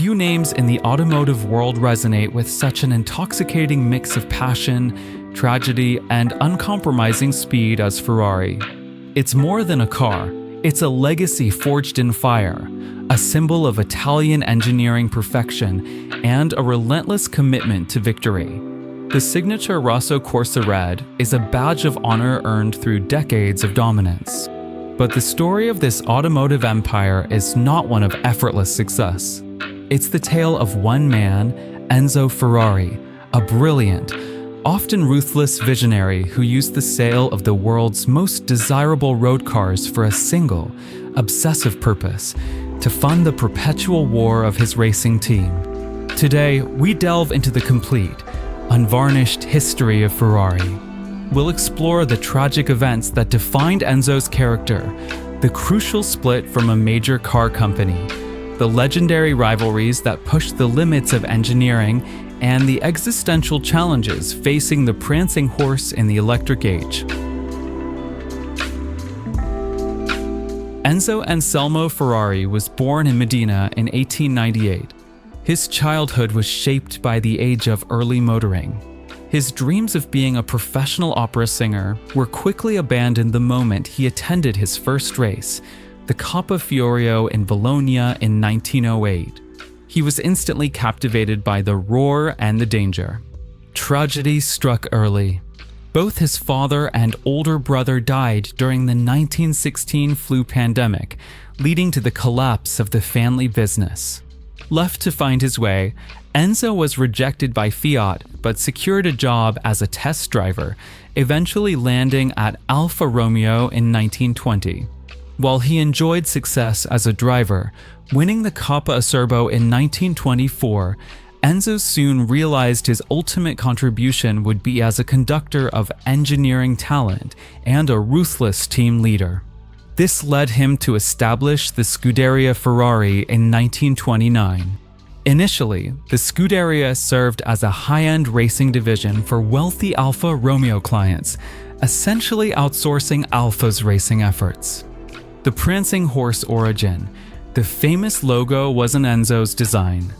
Few names in the automotive world resonate with such an intoxicating mix of passion, tragedy, and uncompromising speed as Ferrari. It's more than a car. It's a legacy forged in fire, a symbol of Italian engineering perfection, and a relentless commitment to victory. The signature Rosso Corsa Red is a badge of honor earned through decades of dominance. But the story of this automotive empire is not one of effortless success. It's the tale of one man, Enzo Ferrari, a brilliant, often ruthless visionary who used the sale of the world's most desirable road cars for a single, obsessive purpose: to fund the perpetual war of his racing team. Today, we delve into the complete, unvarnished history of Ferrari. We'll explore the tragic events that defined Enzo's character, the crucial split from a major car company, the legendary rivalries that pushed the limits of engineering, and the existential challenges facing the Prancing Horse in the electric age. Enzo Anselmo Ferrari was born in Modena in 1898. His childhood was shaped by the age of early motoring. His dreams of being a professional opera singer were quickly abandoned the moment he attended his first race, the Coppa Fiorio in Bologna in 1908. He was instantly captivated by the roar and the danger. Tragedy struck early. Both his father and older brother died during the 1916 flu pandemic, leading to the collapse of the family business. Left to find his way, Enzo was rejected by Fiat but secured a job as a test driver, eventually landing at Alfa Romeo in 1920. While he enjoyed success as a driver, winning the Coppa Acerbo in 1924, Enzo soon realized his ultimate contribution would be as a conductor of engineering talent and a ruthless team leader. This led him to establish the Scuderia Ferrari in 1929. Initially, the Scuderia served as a high-end racing division for wealthy Alfa Romeo clients, essentially outsourcing Alfa's racing efforts. The Prancing Horse origin. The famous logo was an Enzo's design.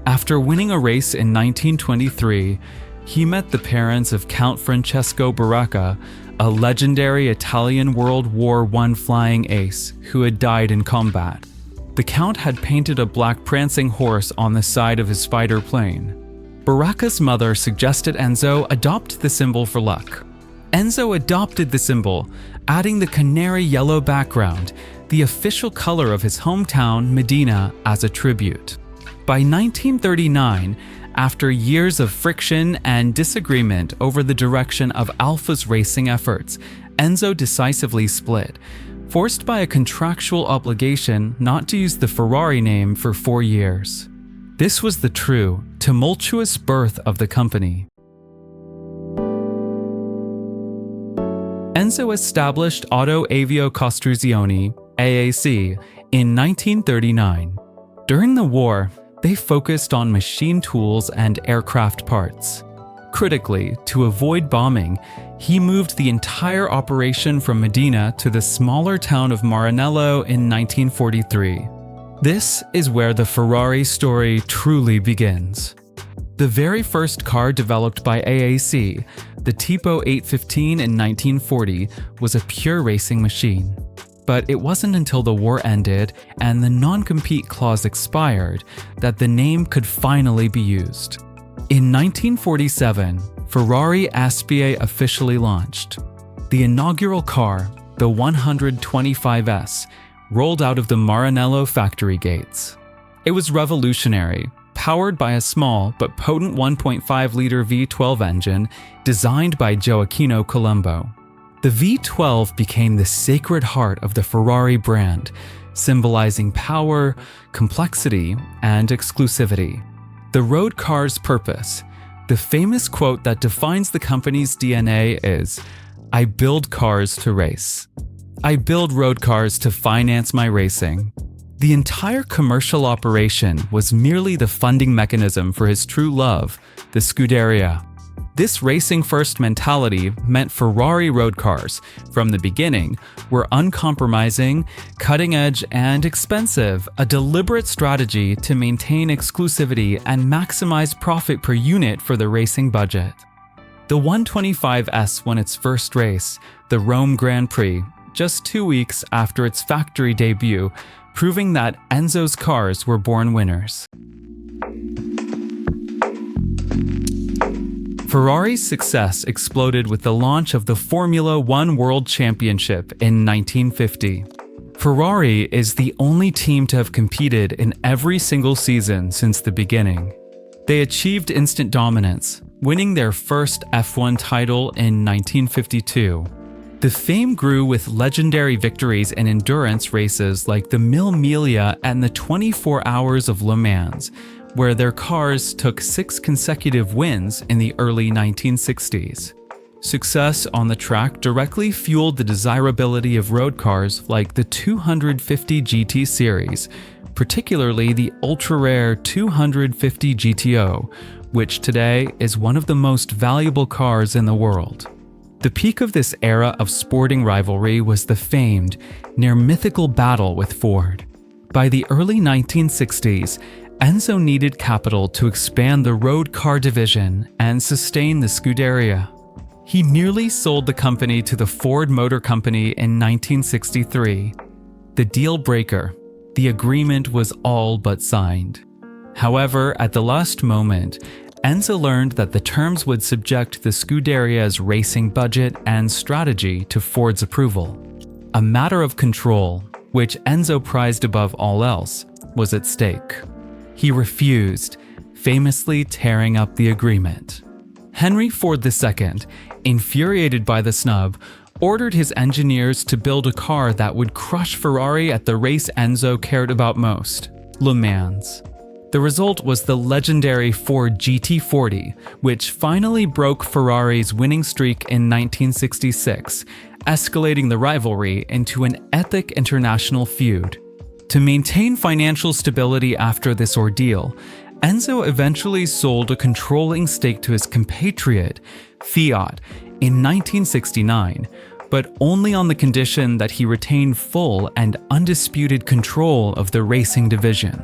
After winning a race in 1923, he met the parents of Count Francesco Baracca, a legendary Italian World War I flying ace who had died in combat. The Count had painted a black prancing horse on the side of his fighter plane. Baracca's mother suggested Enzo adopt the symbol for luck. Enzo adopted the symbol, adding the canary yellow background, the official color of his hometown, Modena, as a tribute. By 1939, after years of friction and disagreement over the direction of Alfa's racing efforts, Enzo decisively split, forced by a contractual obligation not to use the Ferrari name for 4 years. This was the true, tumultuous birth of the company. Enzo established Auto Avio Costruzioni, AAC, in 1939. During the war, they focused on machine tools and aircraft parts. Critically, to avoid bombing, he moved the entire operation from Modena to the smaller town of Maranello in 1943. This is where the Ferrari story truly begins. The very first car developed by AAC, the Tipo 815 in 1940, was a pure racing machine. But it wasn't until the war ended and the non-compete clause expired that the name could finally be used. In 1947, Ferrari Aspie officially launched. The inaugural car, the 125S, rolled out of the Maranello factory gates. It was revolutionary, powered by a small but potent 1.5-liter V12 engine designed by Gioacchino Colombo. The V12 became the sacred heart of the Ferrari brand, symbolizing power, complexity, and exclusivity. The road car's purpose. The famous quote that defines the company's DNA is, "I build cars to race. I build road cars to finance my racing." The entire commercial operation was merely the funding mechanism for his true love, the Scuderia. This racing-first mentality meant Ferrari road cars, from the beginning, were uncompromising, cutting-edge, and expensive, a deliberate strategy to maintain exclusivity and maximize profit per unit for the racing budget. The 125S won its first race, the Rome Grand Prix, just 2 weeks after its factory debut, proving that Enzo's cars were born winners. Ferrari's success exploded with the launch of the Formula One World Championship in 1950. Ferrari is the only team to have competed in every single season since the beginning. They achieved instant dominance, winning their first F1 title in 1952. The fame grew with legendary victories in endurance races like the Mille Miglia and the 24 Hours of Le Mans, where their cars took 6 consecutive wins in the early 1960s. Success on the track directly fueled the desirability of road cars like the 250 GT series, particularly the ultra-rare 250 GTO, which today is one of the most valuable cars in the world. The peak of this era of sporting rivalry was the famed, near-mythical battle with Ford. By the early 1960s, Enzo needed capital to expand the road car division and sustain the Scuderia. He nearly sold the company to the Ford Motor Company in 1963. The deal breaker, the agreement was all but signed. However, at the last moment, Enzo learned that the terms would subject the Scuderia's racing budget and strategy to Ford's approval. A matter of control, which Enzo prized above all else, was at stake. He refused, famously tearing up the agreement. Henry Ford II, infuriated by the snub, ordered his engineers to build a car that would crush Ferrari at the race Enzo cared about most, Le Mans. The result was the legendary Ford GT40, which finally broke Ferrari's winning streak in 1966, escalating the rivalry into an epic international feud. To maintain financial stability after this ordeal, Enzo eventually sold a controlling stake to his compatriot, Fiat, in 1969, but only on the condition that he retained full and undisputed control of the racing division.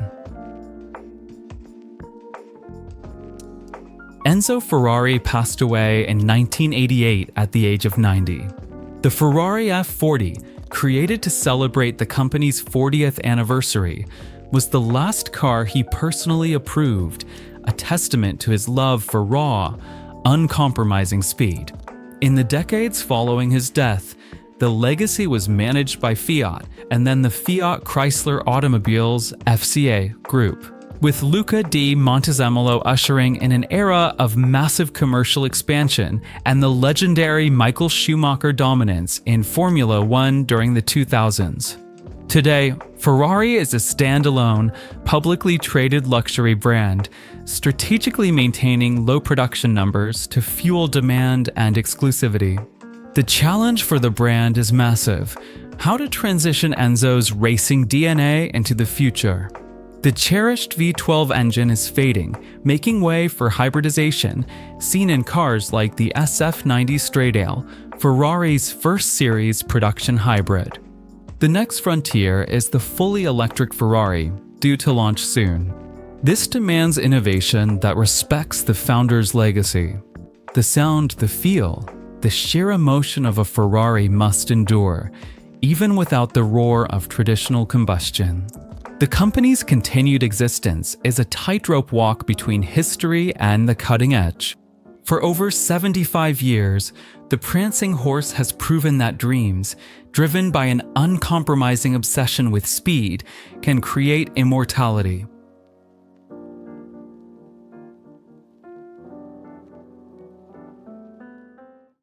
Enzo Ferrari passed away in 1988 at the age of 90. The Ferrari F40, created to celebrate the company's 40th anniversary, was the last car he personally approved, a testament to his love for raw, uncompromising speed. In the decades following his death, the legacy was managed by Fiat and then the Fiat Chrysler Automobiles FCA group, with Luca di Montezemolo ushering in an era of massive commercial expansion and the legendary Michael Schumacher dominance in Formula One during the 2000s. Today, Ferrari is a standalone, publicly traded luxury brand, strategically maintaining low production numbers to fuel demand and exclusivity. The challenge for the brand is massive: how to transition Enzo's racing DNA into the future. The cherished V12 engine is fading, making way for hybridization, seen in cars like the SF90 Stradale, Ferrari's first series production hybrid. The next frontier is the fully electric Ferrari, due to launch soon. This demands innovation that respects the founder's legacy. The sound, the feel, the sheer emotion of a Ferrari must endure, even without the roar of traditional combustion. The company's continued existence is a tightrope walk between history and the cutting edge. For over 75 years, the Prancing Horse has proven that dreams, driven by an uncompromising obsession with speed, can create immortality.